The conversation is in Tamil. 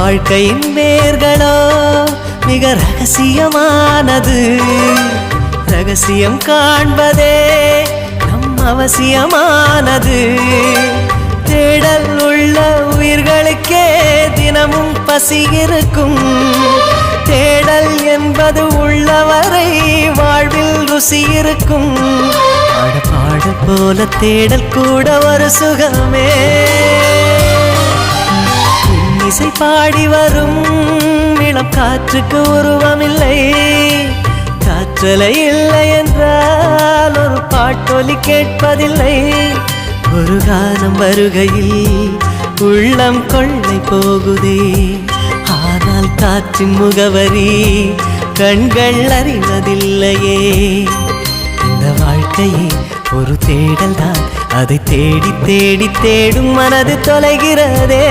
வாழ்க்கையின் வேர்களோ மிக ரகசியமானது. ரகசியம் காண்பதே நம் அவசியமானது. தேடல் உள்ள உயிர்களுக்கே தினமும் பசி இருக்கும். தேடல் என்பது உள்ளவரை வாழ்வில் ருசி இருக்கும். பாடல் போல தேடல் கூட ஒரு சுகமே. இசை பாடி வரும் இளம் காற்றுக்கு உருவமில்லை. காற்றலை இல்லை என்றால் ஒரு பாட்டொலி கேட்பதில்லை. ஒரு காலம் வருகையில் உள்ளம் கொள்ளை போகுதே. ஆனால் காற்றின் முகவரி கண்கள் அறிவதில்லையே. இந்த வாழ்க்கையே ஒரு தேடல் தான். அதை தேடி தேடி தேடும் மனது தொலைகிறதே.